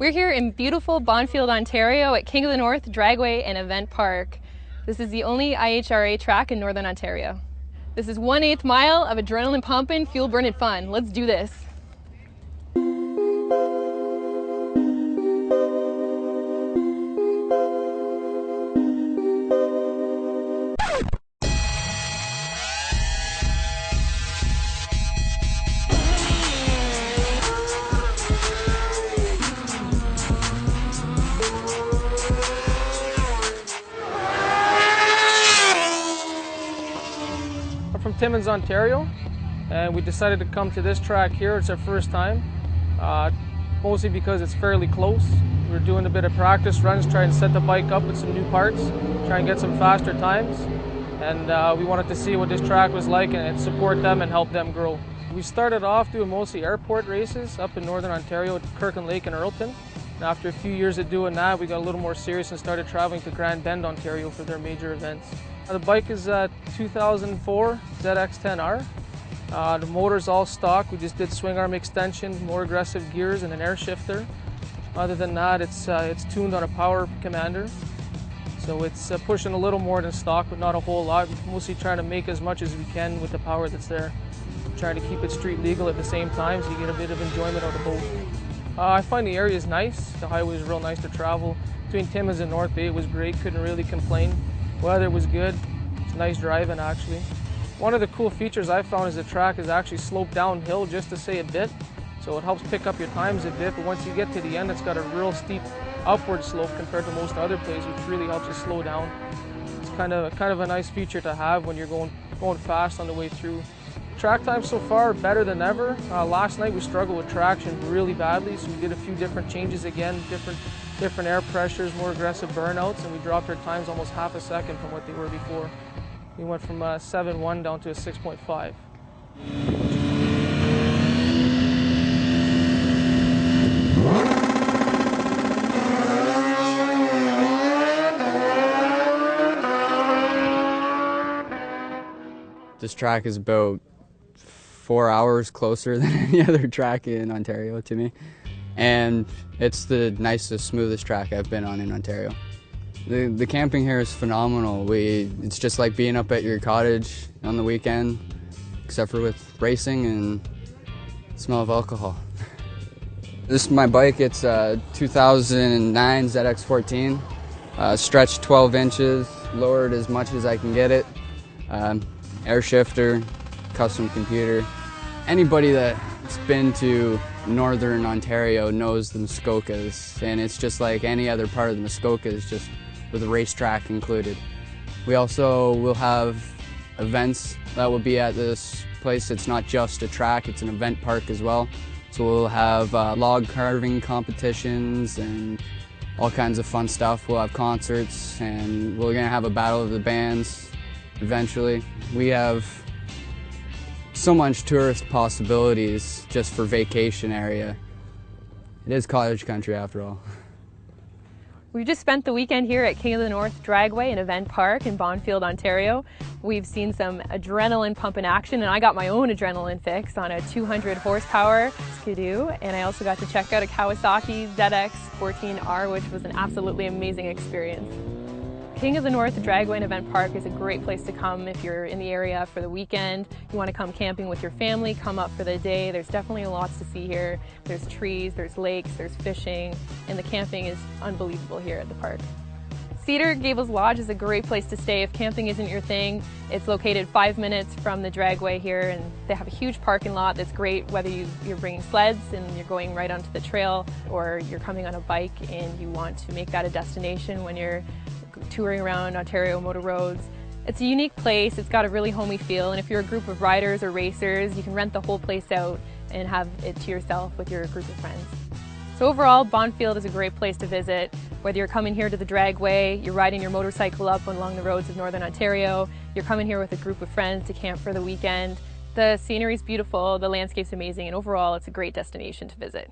We're here in beautiful Bonfield, Ontario at King of the North Dragway and Event Park. This is the only IHRA track in Northern Ontario. This is 1/8 mile of adrenaline pumping, fuel burning fun. Let's do this. I'm from Timmins, Ontario, and we decided to come to this track here. It's our first time, mostly because it's fairly close. We're doing a bit of practice runs, trying to set the bike up with some new parts, try and get some faster times, and we wanted to see what this track was like and support them and help them grow. We started off doing mostly airport races up in Northern Ontario at Kirkland Lake and Earlton. And after a few years of doing that, we got a little more serious and started traveling to Grand Bend, Ontario for their major events. The bike is a 2004 ZX10R. The motor's all stock. We just did swing arm extension, more aggressive gears, and an air shifter. Other than that, it's tuned on a power commander. So it's pushing a little more than stock, but not a whole lot. Mostly trying to make as much as we can with the power that's there. Trying to keep it street legal at the same time, so you get a bit of enjoyment out of both. I find the area is nice. The highway is real nice to travel. Between Timmins and North Bay, it was great. Couldn't really complain. Weather was good. It's nice driving, actually. One of the cool features I found is the track is actually sloped downhill just to say a bit. So it helps pick up your times a bit, but once you get to the end, it's got a real steep upward slope compared to most other places, which really helps you slow down. It's kind of a nice feature to have when you're going fast on the way through. Track time so far better than ever. Last night we struggled with traction really badly, so we did a few different changes again, different air pressures, more aggressive burnouts, and we dropped our times almost half a second from what they were before. We went from a 7.1 down to a 6.5. This track is about 4 hours closer than any other track in Ontario to me, and it's the nicest, smoothest track I've been on in Ontario. The camping here is phenomenal. It's just like being up at your cottage on the weekend, except for with racing and smell of alcohol. This is my bike. It's a 2009 ZX14, stretched 12 inches, lowered as much as I can get it, air shifter, custom computer. Anybody that's been to Northern Ontario knows the Muskokas, and it's just like any other part of the Muskokas, just with a racetrack included. We also will have events that will be at this place. It's not just a track, it's an event park as well. So we'll have log carving competitions and all kinds of fun stuff. We'll have concerts, and we're gonna have a battle of the bands eventually. We have so much tourist possibilities just for vacation area. It is cottage country after all. We've just spent the weekend here at King of the North Dragway and Event Park in Bonfield, Ontario. We've seen some adrenaline pump in action, and I got my own adrenaline fix on a 200 horsepower Skidoo, and I also got to check out a Kawasaki ZX14R, which was an absolutely amazing experience. King of the North Dragway and Event Park is a great place to come if you're in the area for the weekend. You want to come camping with your family, come up for the day. There's definitely lots to see here. There's trees, there's lakes, there's fishing, and the camping is unbelievable here at the park. Cedar Gables Lodge is a great place to stay if camping isn't your thing. It's located 5 minutes from the Dragway here, and they have a huge parking lot that's great whether you're bringing sleds and you're going right onto the trail, or you're coming on a bike and you want to make that a destination when you're touring around Ontario motor roads. It's a unique place, it's got a really homey feel, and if you're a group of riders or racers, you can rent the whole place out and have it to yourself with your group of friends. So overall, Bonfield is a great place to visit. Whether you're coming here to the Dragway, you're riding your motorcycle up along the roads of Northern Ontario, you're coming here with a group of friends to camp for the weekend. The scenery's beautiful, the landscape's amazing, and overall it's a great destination to visit.